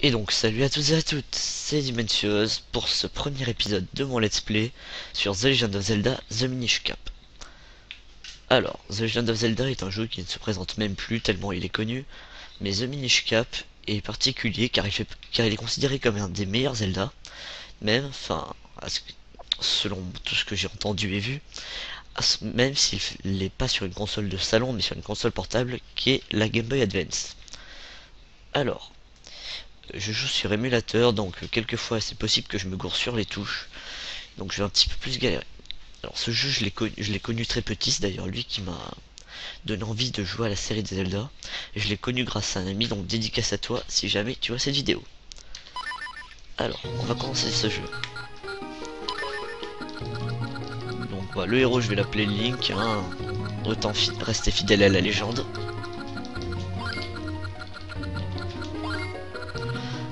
Et donc salut à tous et à toutes, c'est Dimensios pour ce premier épisode de mon let's play sur The Legend of Zelda The Minish Cap. Alors, The Legend of Zelda est un jeu qui ne se présente même plus tellement il est connu, mais The Minish Cap est particulier car il est considéré comme un des meilleurs Zelda, même, selon tout ce que j'ai entendu et vu, même s'il n'est pas sur une console de salon mais sur une console portable qui est la Game Boy Advance. Alors, je joue sur émulateur, donc quelquefois c'est possible que je me gourre sur les touches, donc je vais un petit peu plus galérer. Alors ce jeu je l'ai connu très petit, c'est d'ailleurs lui qui m'a donné envie de jouer à la série des Zelda, et je l'ai connu grâce à un ami, donc dédicace à toi si jamais tu vois cette vidéo. Alors, on va commencer ce jeu. Donc voilà, le héros je vais l'appeler Link, hein. Autant rester fidèle à la légende.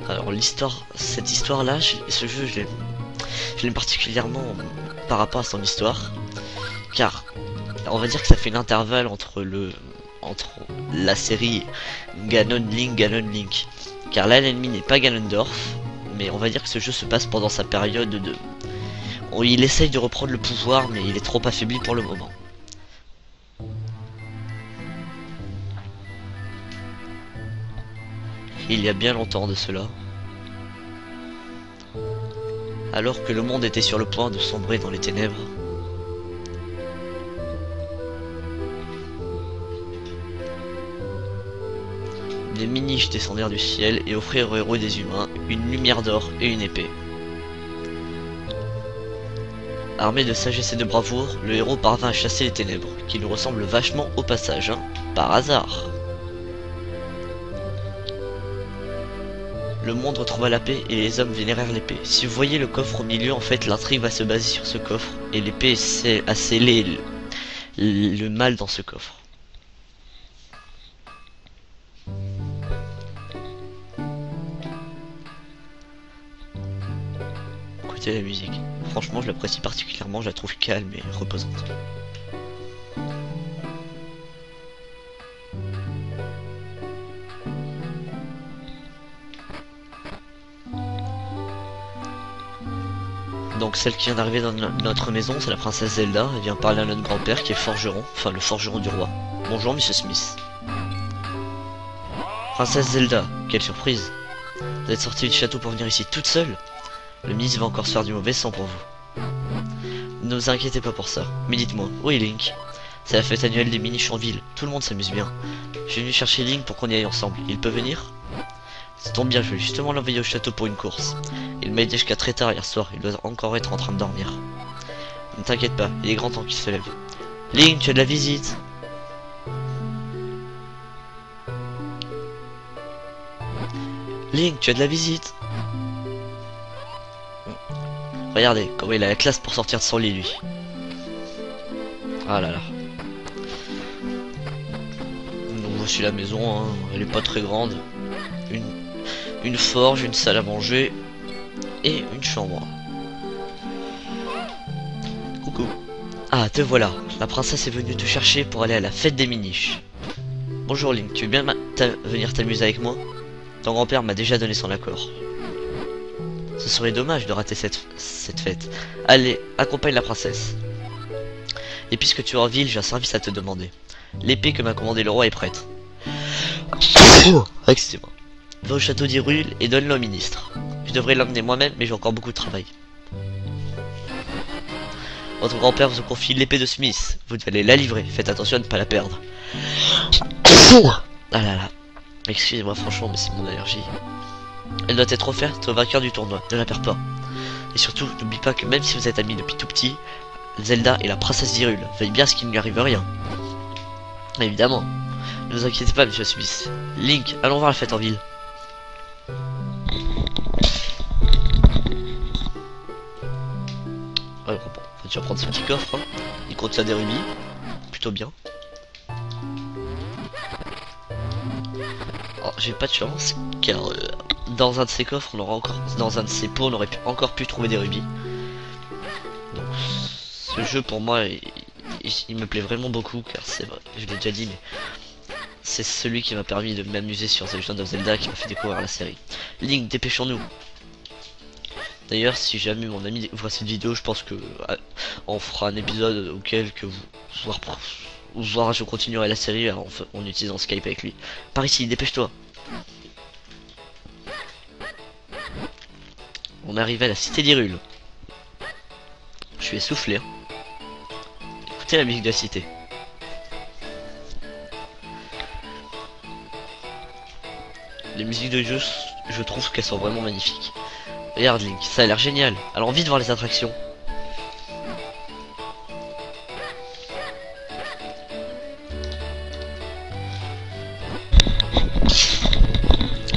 Alors cette histoire là, ce jeu je l'aime particulièrement par rapport à son histoire, car on va dire que ça fait l'intervalle entre la série Ganon Link, car là l'ennemi n'est pas Ganondorf, mais on va dire que ce jeu se passe pendant sa période de... il essaye de reprendre le pouvoir, mais il est trop affaibli pour le moment. Il y a bien longtemps de cela, alors que le monde était sur le point de sombrer dans les ténèbres, des Minish descendirent du ciel et offrirent aux héros des humains une lumière d'or et une épée. Armé de sagesse et de bravoure, le héros parvint à chasser les ténèbres, qui lui ressemblent vachement au passage, hein, par hasard. Le monde retrouva la paix et les hommes vénérèrent l'épée. Si vous voyez le coffre au milieu, en fait l'intrigue va se baser sur ce coffre, et l'épée a scellé le mal dans ce coffre. Écoutez la musique, franchement je l'apprécie particulièrement, je la trouve calme et reposante. Donc celle qui vient d'arriver dans notre maison, c'est la princesse Zelda. Elle vient parler à notre grand-père qui est forgeron, enfin le forgeron du roi. Bonjour monsieur Smith. Princesse Zelda, quelle surprise. Vous êtes sortie du château pour venir ici toute seule? Le ministre va encore se faire du mauvais sang pour vous. Ne vous inquiétez pas pour ça. Mais dites-moi, où est Link? C'est la fête annuelle des Minish en ville, tout le monde s'amuse bien. Je suis venu chercher Link pour qu'on y aille ensemble, il peut venir? Ça tombe bien, je vais justement l'envoyer au château pour une course. Il m'a aidé jusqu'à très tard hier soir, il doit encore être en train de dormir. Ne t'inquiète pas, il est grand temps qu'il se lève. Link, tu as de la visite. Link, tu as de la visite. Regardez, comment il a la classe pour sortir de son lit, lui. Ah là là. Donc voici la maison, hein. Elle est pas très grande. Une forge, une salle à manger et une chambre. Coucou. Ah, te voilà. La princesse est venue te chercher pour aller à la fête des Minish. Bonjour Link, tu veux bien venir t'amuser avec moi? Ton grand-père m'a déjà donné son accord. Ce serait dommage de rater cette fête. Allez, accompagne la princesse. Et puisque tu es en ville, j'ai un service à te demander. L'épée que m'a commandé le roi est prête. Excusez-moi. Va au château d'Hyrule et donne-le au ministre. Je devrais l'emmener moi-même, mais j'ai encore beaucoup de travail. Votre grand-père vous confie l'épée de Smith. Vous devez aller la livrer. Faites attention à ne pas la perdre. Ah là là. Excusez-moi franchement, mais c'est mon allergie. Elle doit être offerte au vainqueur du tournoi. Ne la perds pas. Et surtout, n'oublie pas que même si vous êtes amis depuis tout petit, Zelda est la princesse d'Hyrule. Veille bien à ce qu'il ne lui arrive rien. Évidemment. Ne vous inquiétez pas, monsieur Smith. Link, allons voir la fête en ville. Alors bon, tu vas prendre ce petit coffre, hein. Il contient des rubis, plutôt bien. Oh, j'ai pas de chance, car dans un de ces coffres, dans un de ces pots, on aurait encore pu trouver des rubis. Donc, ce jeu pour moi, il me plaît vraiment beaucoup, car c'est vrai, je l'ai déjà dit, mais c'est celui qui m'a permis de m'amuser sur The Legend of Zelda, qui m'a fait découvrir la série. Link, dépêchons-nous. D'ailleurs, si jamais mon ami voit cette vidéo, je pense que on fera un épisode auquel que voire je continuerai la série en utilisant Skype avec lui. Par ici, dépêche-toi. On arrive à la cité d'Hyrule. Je suis essoufflé. Hein. Écoutez la musique de la cité. Les musiques de jeu, je trouve qu'elles sont vraiment magnifiques. Regarde Link, ça a l'air génial. Alors envie de voir les attractions.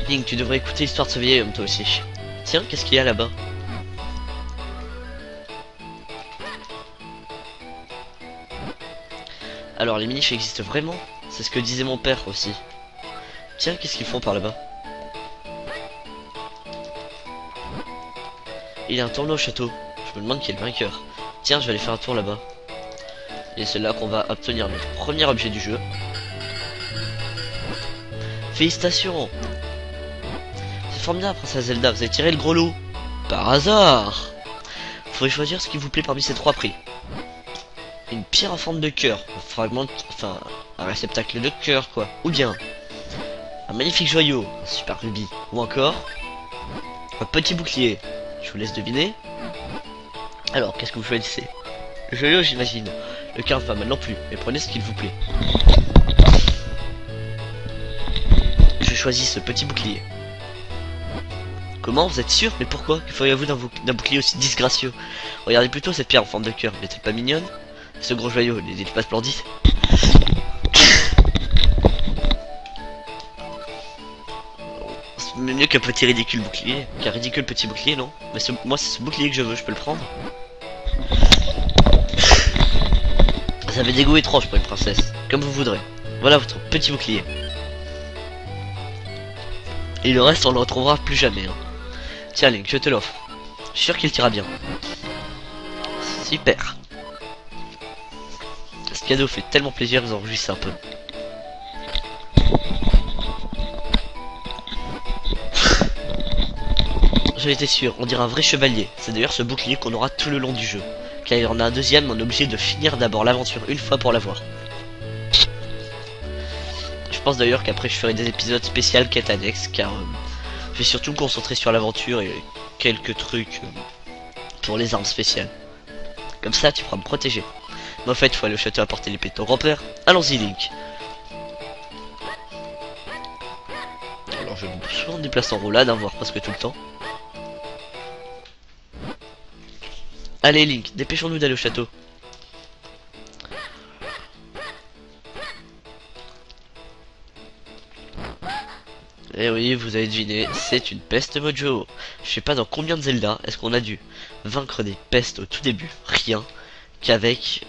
Link, tu devrais écouter l'histoire de ce vieil homme toi aussi. Tiens, qu'est-ce qu'il y a là-bas? Alors les miniches existent vraiment? C'est ce que disait mon père aussi. Tiens, qu'est-ce qu'ils font par là-bas? Il y a un tournoi au château. Je me demande qui est le vainqueur. Tiens, je vais aller faire un tour là-bas. Et c'est là qu'on va obtenir notre premier objet du jeu. Félicitations! C'est formidable, princesse Zelda, vous avez tiré le gros lot. Par hasard! Vous pouvez choisir ce qui vous plaît parmi ces 3 prix. Une pierre en forme de cœur, un fragment, enfin, un réceptacle de cœur quoi. Ou bien, un magnifique joyau, un super rubis. Ou encore, un petit bouclier. Je vous laisse deviner. Alors, qu'est-ce que vous choisissez? Le joyau, j'imagine. Le cœur pas mal non plus, mais prenez ce qu'il vous plaît. Je choisis ce petit bouclier. Comment? Vous êtes sûr? Mais pourquoi? Que feriez-vous d'un bouclier aussi disgracieux? Regardez plutôt cette pierre en forme de cœur, n'est-elle pas mignonne? Ce gros joyau, n'est-il pas splendide? C'est mieux qu'un petit ridicule bouclier. Qu'un ridicule petit bouclier, non? Mais moi, c'est ce bouclier que je veux, je peux le prendre? Ça avait des goûts étranges pour une princesse. Comme vous voudrez. Voilà votre petit bouclier. Et le reste, on le retrouvera plus jamais. Hein. Tiens, Link, je te l'offre. Je suis sûr qu'il t'ira bien. Super. Ce cadeau fait tellement plaisir, vous en réjouissez un peu. J'en étais sûr, on dirait un vrai chevalier. C'est d'ailleurs ce bouclier qu'on aura tout le long du jeu. Car il y en a un deuxième, on est obligé de finir d'abord l'aventure une fois pour l'avoir. Je pense d'ailleurs qu'après je ferai des épisodes spéciaux quête annexe, car je vais surtout me concentrer sur l'aventure et quelques trucs pour les armes spéciales. Comme ça tu pourras me protéger. Mais en fait, il faut aller au château apporter l'épée de ton grand-père. Allons-y, Link. Alors, je me souvent déplace en roulade, hein, voire presque tout le temps. Allez, Link, dépêchons-nous d'aller au château. Eh oui, vous avez deviné, c'est une peste mojo. Je sais pas dans combien de Zelda est-ce qu'on a dû vaincre des pestes au tout début. Rien. Qu'avec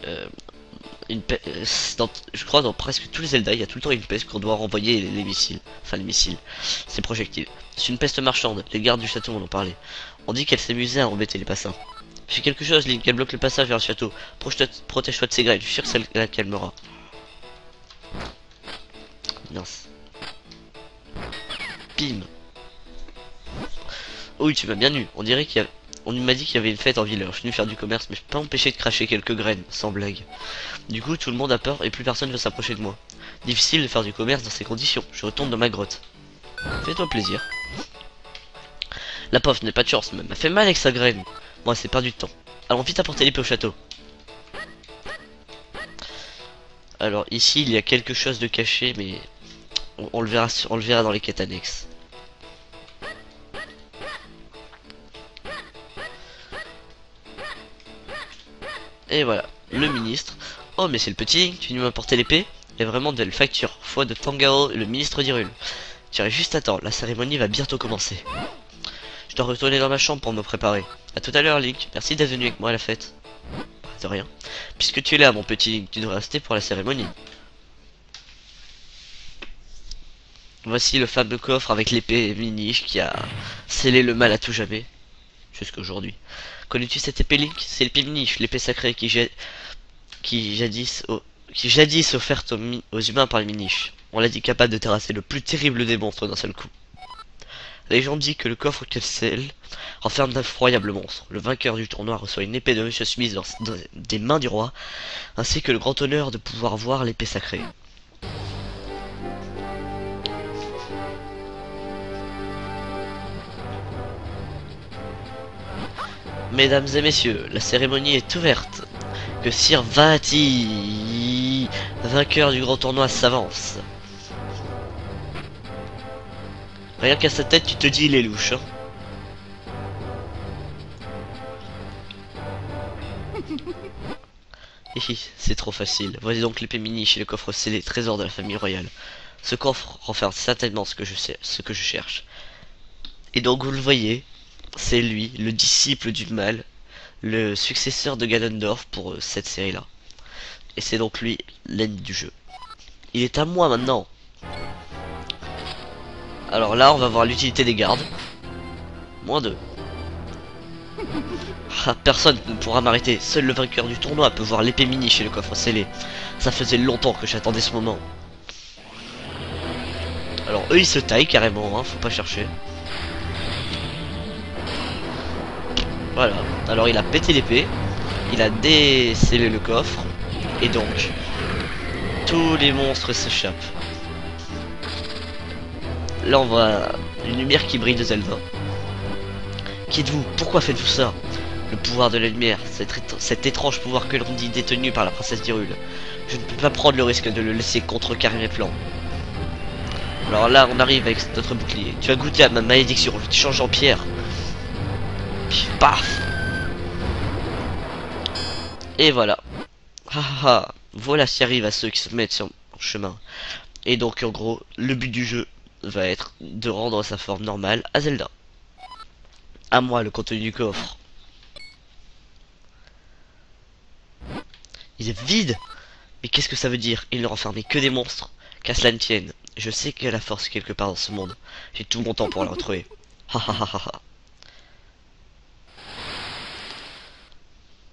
je crois dans presque tous les Zelda, il y a tout le temps une peste qu'on doit renvoyer les missiles. Enfin les missiles, ces projectiles. C'est une peste marchande, les gardes du château m'en ont parlé. On dit qu'elle s'amusait à embêter les passants. Fais quelque chose, Link, elle bloque le passage vers le château. Protège-toi de ses graines, je suis sûr que ça la calmera. Mince. Pim. Oh oui, tu m'as bien eu. On dirait qu'il y a... On m'a dit qu'il y avait une fête en ville, alors je suis venu faire du commerce, mais je peux pas empêcher de cracher quelques graines, sans blague. Du coup, tout le monde a peur et plus personne veut s'approcher de moi. Difficile de faire du commerce dans ces conditions. Je retourne dans ma grotte. Fais-toi plaisir. La pauvre n'est pas de chance, même m'a fait mal avec sa graine. Moi, c'est perdu de temps. Allons vite apporter l'épée au château. Alors ici, il y a quelque chose de caché, mais on le verra dans les quêtes annexes. Et voilà, le ministre. Oh mais c'est le petit, tu viens m'apporter l'épée? Il y a vraiment de belle facture. Foi de Tangao, le ministre d'Hyrule. Tu irais juste à temps, la cérémonie va bientôt commencer. Je dois retourner dans ma chambre pour me préparer. A tout à l'heure, Link. Merci d'être venu avec moi à la fête. De rien. Puisque tu es là, mon petit Link, tu devrais rester pour la cérémonie. Voici le fameux coffre avec l'épée Minish qui a scellé le mal à tout jamais. Jusqu'à aujourd'hui. Connais-tu cette épée, Link? C'est l'épée Minish, l'épée sacrée qui jadis offerte aux humains par les Minish. on l'a dit capable de terrasser le plus terrible des monstres d'un seul coup. La légende dit que le coffre qu'elle scelle renferme d'incroyables monstres. Le vainqueur du tournoi reçoit une épée de Monsieur Smith des mains du roi, ainsi que le grand honneur de pouvoir voir l'épée sacrée. Mesdames et messieurs, la cérémonie est ouverte. Que Sir Vati, vainqueur du grand tournoi, s'avance. Rien qu'à sa tête, tu te dis il est louche. Hein. C'est trop facile. Voici donc l'épée miniche et le coffre scellé, trésor de la famille royale. Ce coffre renferme certainement ce que je cherche. Et donc vous le voyez, c'est lui, le disciple du mal, le successeur de Ganondorf pour cette série-là. Et c'est donc lui l'ennemi du jeu. Il est à moi maintenant. Alors là, on va voir l'utilité des gardes. -2. Ah, personne ne pourra m'arrêter. Seul le vainqueur du tournoi peut voir l'épée mini chez le coffre scellé. Ça faisait longtemps que j'attendais ce moment. Alors eux ils se taillent carrément, hein, faut pas chercher. Voilà. Alors il a pété l'épée. Il a décellé le coffre. Et donc, tous les monstres s'échappent. Là on voit une lumière qui brille de Zelda. Qui êtes-vous? Pourquoi faites-vous ça? Le pouvoir de la lumière, cet étrange pouvoir que l'on dit détenu par la princesse d'Hyrule. Je ne peux pas prendre le risque de le laisser contrecarrer mes plans. Alors là on arrive avec notre bouclier. Tu as goûté à ma malédiction, je te change en pierre. Puis paf. Et voilà. Haha. Voilà ce qui arrive à ceux qui se mettent sur mon chemin. Et donc en gros, le but du jeu va être de rendre sa forme normale à Zelda. À moi le contenu du coffre. Il est vide. Mais qu'est-ce que ça veut dire? Il ne renfermait que des monstres. Qu'à cela ne tienne. Je sais qu'il y a la force quelque part dans ce monde. J'ai tout mon temps pour la retrouver.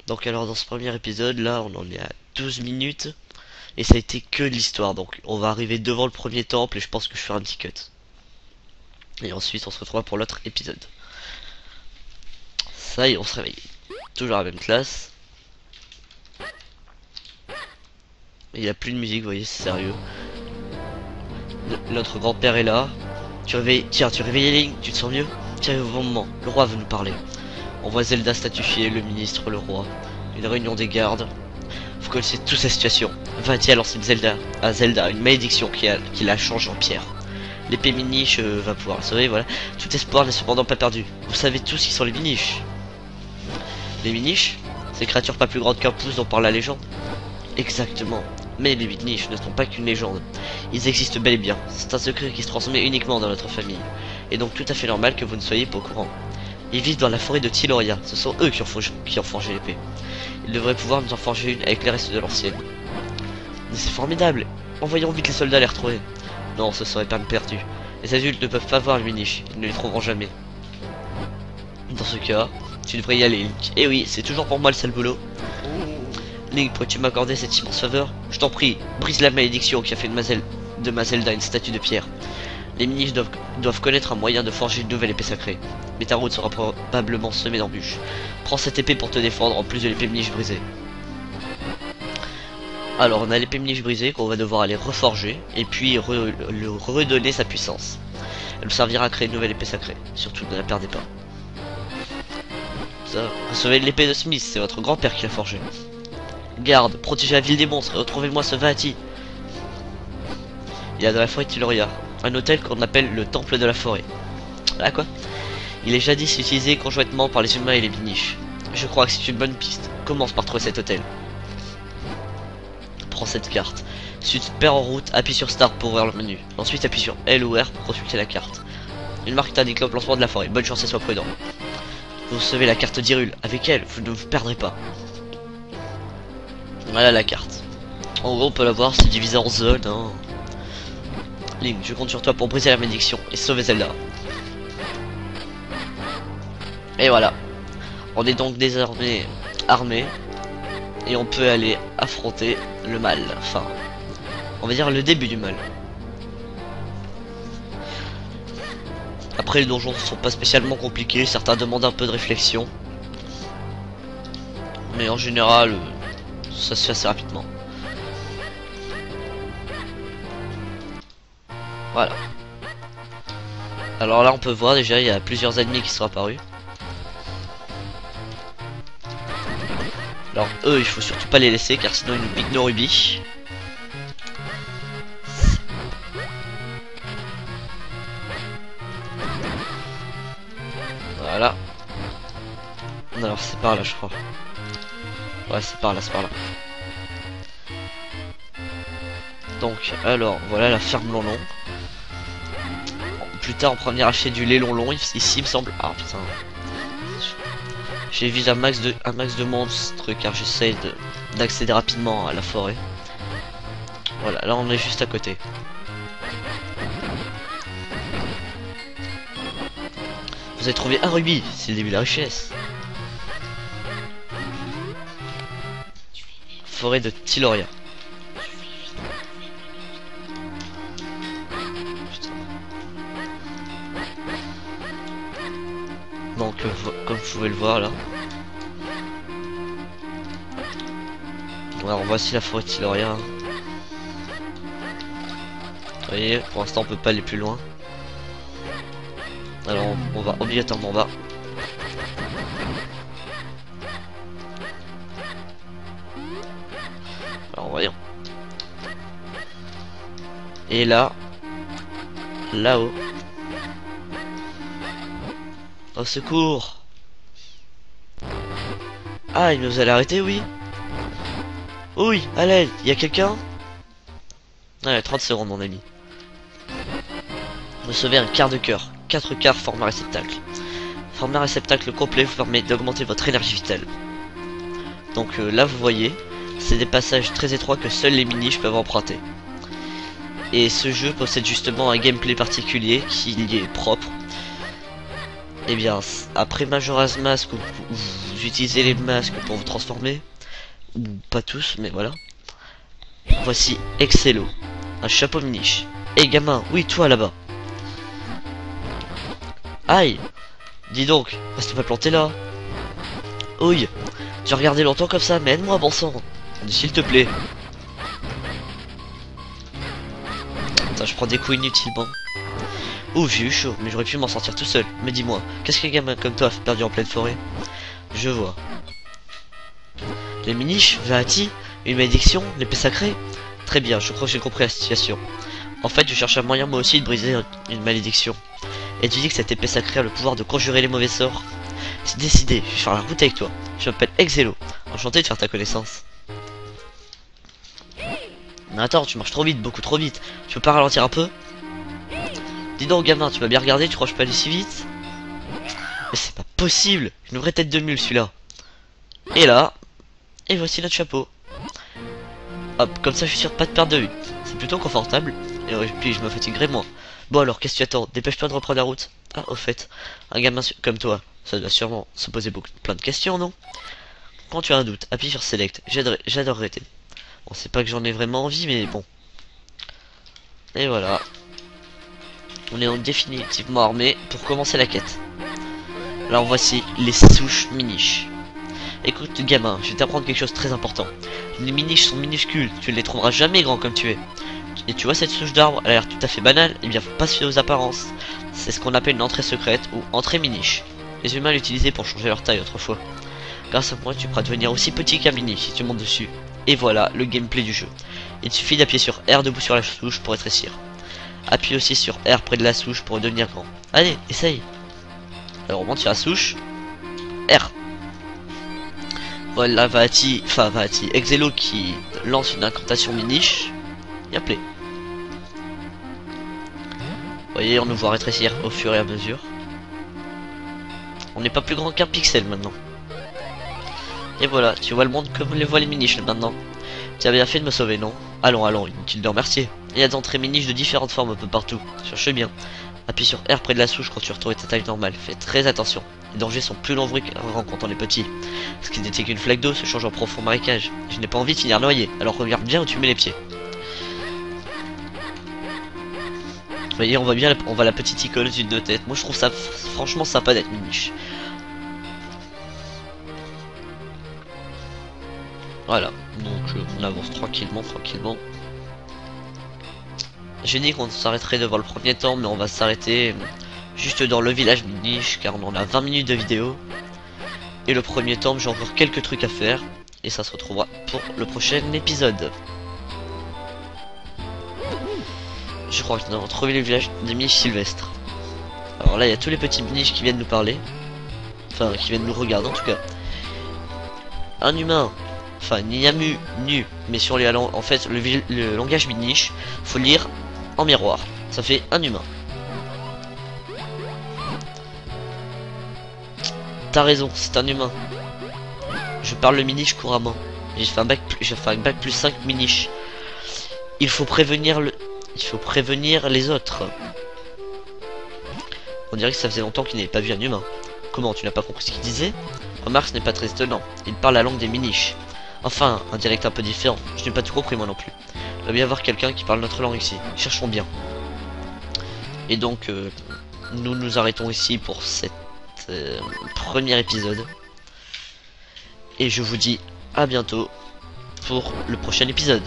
Donc alors dans ce premier épisode là on en est à 12 minutes. Et ça a été que de l'histoire. Donc on va arriver devant le premier temple et je pense que je ferai un petit cut. Et ensuite on se retrouvera pour l'autre épisode. Ça y est, on se réveille. Toujours la même classe. Il n'y a plus de musique, vous voyez, c'est sérieux. Notre grand-père est là. Tiens, tu réveilles Link, tu te sens mieux? Tiens, au bon moment, le roi veut nous parler. On voit Zelda statufier, le ministre, le roi. Une réunion des gardes. Vous connaissez toute cette situation. Va-t-il à lancer Zelda une malédiction qui la change en pierre. L'épée miniche va pouvoir la sauver, voilà. Tout espoir n'est cependant pas perdu. Vous savez tous qui sont les miniches. Les miniches, ces créatures pas plus grandes qu'un pouce dont parle la légende. Exactement. Mais les miniches ne sont pas qu'une légende. Ils existent bel et bien. C'est un secret qui se transmet uniquement dans notre famille. Et donc tout à fait normal que vous ne soyez pas au courant. Ils vivent dans la forêt de Tyloria. Ce sont eux qui ont forgé l'épée. Ils devraient pouvoir nous en forger une avec les restes de l'ancienne. Mais c'est formidable. Envoyons vite les soldats les retrouver. Non, ce serait pas perdu. Les adultes ne peuvent pas voir les miniches. Ils ne les trouveront jamais. Dans ce cas, tu devrais y aller, Link. Eh oui, c'est toujours pour moi le sale boulot. Link, pourrais-tu m'accorder cette immense faveur? Je t'en prie, brise la malédiction qui a fait de ma Zelda une statue de pierre. Les miniches doivent connaître un moyen de forger une nouvelle épée sacrée. Mais ta route sera probablement semée d'embûches. Prends cette épée pour te défendre en plus de l'épée miniche brisée. Alors on a l'épée miniche brisée qu'on va devoir aller reforger et puis le redonner sa puissance. Elle nous servira à créer une nouvelle épée sacrée. Surtout ne la perdez pas. Ça, recevez l'épée de Smith, c'est votre grand-père qui l'a forgée. Garde, protégez la ville des monstres et retrouvez-moi ce Vati. Il y a dans la forêt de Tyloria un hôtel qu'on appelle le temple de la forêt. Ah quoi? Il est jadis utilisé conjointement par les humains et les miniches. Je crois que c'est une bonne piste. Commence par trouver cet hôtel. Prends cette carte. Si tu te perds en route, appuie sur Start pour ouvrir le menu. Ensuite appuie sur L ou R pour consulter la carte. Une marque t'indique l'emplacement de la forêt. Bonne chance et sois prudent. Vous recevez la carte d'Hyrule. Avec elle, vous ne vous perdrez pas. Voilà la carte. En gros on peut la voir, c'est divisé en zones. Hein. Link, je compte sur toi pour briser la malédiction et sauver Zelda. Et voilà. On est donc désormais armé. Et on peut aller affronter le mal. Enfin, on va dire le début du mal. Après les donjons sont pas spécialement compliqués, certains demandent un peu de réflexion. Mais en général, ça se fait assez rapidement. Voilà. Alors là on peut voir déjà il y a plusieurs ennemis qui sont apparus. Alors eux il faut surtout pas les laisser car sinon ils nous piquent nos rubis. Voilà. Alors c'est par là je crois. Ouais c'est par là, c'est par là. Donc alors voilà la ferme Lonlon. Plus tard on pourra venir acheter du lait Lonlon ici il me semble. Ah putain. J'évite un max de monstres car j'essaye d'accéder rapidement à la forêt. Voilà, là on est juste à côté. Vous avez trouvé un rubis, c'est le début de la richesse. Forêt de Tiloria. Donc comme vous pouvez le voir là. Alors voici la forêt de Tiloria. Vous voyez, pour l'instant on peut pas aller plus loin. Alors on va obligatoirement en bas. Alors voyons. Et là, là-haut. Au secours. Ah, il nous allait arrêter, oui. Oui, à l'aide, il y a quelqu'un? Ouais, 30 secondes mon ami. Vous sauvez un quart de cœur. 4 quarts forment un réceptacle. Former un réceptacle complet vous permet d'augmenter votre énergie vitale. Donc là vous voyez, c'est des passages très étroits que seuls les miniches peuvent emprunter. Et ce jeu possède justement un gameplay particulier qui y est propre. Et bien, après Majora's Mask, où vous utilisez les masques pour vous transformer, ou pas tous, mais voilà. Voici Excello, un chapeau miniche. Hé gamin, oui toi là-bas. Aïe, dis donc, reste pas planté là. Ouille, tu as regardé longtemps comme ça, mais aide-moi bon sang, s'il te plaît. Attends, je prends des coups inutilement. Ouf, j'ai eu chaud, mais j'aurais pu m'en sortir tout seul. Mais dis-moi, qu'est-ce qu'un gamin comme toi a perdu en pleine forêt? Je vois. Les miniches, Vaati, une malédiction, l'épée sacrée? Très bien, je crois que j'ai compris la situation. En fait, je cherche un moyen moi aussi de briser une malédiction. Et tu dis que cette épée sacrée a le pouvoir de conjurer les mauvais sorts? C'est décidé, je vais faire la route avec toi. Je m'appelle Excello, enchanté de faire ta connaissance. Mais attends, tu marches trop vite, beaucoup trop vite. Tu peux pas ralentir un peu? Dis donc gamin, tu m'as bien regardé, tu crois que je peux aller si vite? Mais c'est pas possible, une vraie tête de mule celui-là. Et là, et voici notre chapeau. Hop, comme ça je suis sûr de pas te perdre de vue. C'est plutôt confortable, et puis je me fatiguerai moins. Bon alors, qu'est-ce que tu attends? Dépêche-toi de reprendre la route. Ah, au fait, un gamin comme toi, ça doit sûrement se poser plein de questions, non? Quand tu as un doute, appuie sur Select, j'adorerais t'aider. Bon, c'est pas que j'en ai vraiment envie, mais bon. Et voilà. On est donc définitivement armé pour commencer la quête. Alors voici les souches miniches. Écoute gamin, je vais t'apprendre quelque chose de très important. Les miniches sont minuscules, tu ne les trouveras jamais grands comme tu es. Et tu vois cette souche d'arbre, elle a l'air tout à fait banale, et bien faut pas se fier aux apparences. C'est ce qu'on appelle une entrée secrète ou entrée miniche. Les humains l'utilisaient pour changer leur taille autrefois. Grâce à moi tu pourras devenir aussi petit qu'un miniche si tu montes dessus. Et voilà le gameplay du jeu. Il suffit d'appuyer sur R debout sur la souche pour rétrécir. Appuie aussi sur R près de la souche pour devenir grand. Allez, essaye. Alors on monte sur la souche. R. Voilà Vaati, Excello qui lance une incantation miniche. Et appelé. Vous voyez, on nous voit rétrécir au fur et à mesure. On n'est pas plus grand qu'un pixel maintenant. Et voilà, tu vois le monde comme les voient les miniches maintenant. Tu as bien fait de me sauver, non? Allons, allons, inutile de remercier. Il y a des entrées miniches de différentes formes un peu partout. Cherche bien. Appuie sur R près de la souche quand tu retrouves ta taille normale. Fais très attention. Les dangers sont plus nombreux quand on est petit. Ce qui n'était qu'une flaque d'eau se change en profond marécage. Je n'ai pas envie de finir noyé, alors regarde bien où tu mets les pieds. Vous voyez, on voit la petite icône d'une de tête. Moi je trouve ça franchement sympa d'être Minish. Voilà, donc on avance tranquillement. J'ai dit qu'on s'arrêterait devant le premier temple, mais on va s'arrêter juste dans le village Minish, car on en a 20 minutes de vidéo. Et le premier temple, j'ai encore quelques trucs à faire, et ça se retrouvera pour le prochain épisode. Je crois que nous avons trouvé le village des Minish Sylvestres. Alors là, il y a tous les petits Minish qui viennent nous parler. Enfin, qui viennent nous regarder en tout cas. Un humain. Enfin, Niamu, nu. Mais sur les en fait, le langage Minish, faut lire en miroir. Ça fait un humain. T'as raison, c'est un humain. Je parle le Minish couramment. J'ai fait un bac plus 5 Minish. Il faut prévenir les autres. On dirait que ça faisait longtemps qu'il n'avait pas vu un humain. Comment, tu n'as pas compris ce qu'il disait? Remarque, ce n'est pas très étonnant. Il parle la langue des Minish. Enfin, un dialecte un peu différent. Je n'ai pas tout compris moi non plus. Il doit bien y avoir quelqu'un qui parle notre langue ici. Cherchons bien. Et donc, nous nous arrêtons ici pour cette premier épisode. Et je vous dis à bientôt pour le prochain épisode.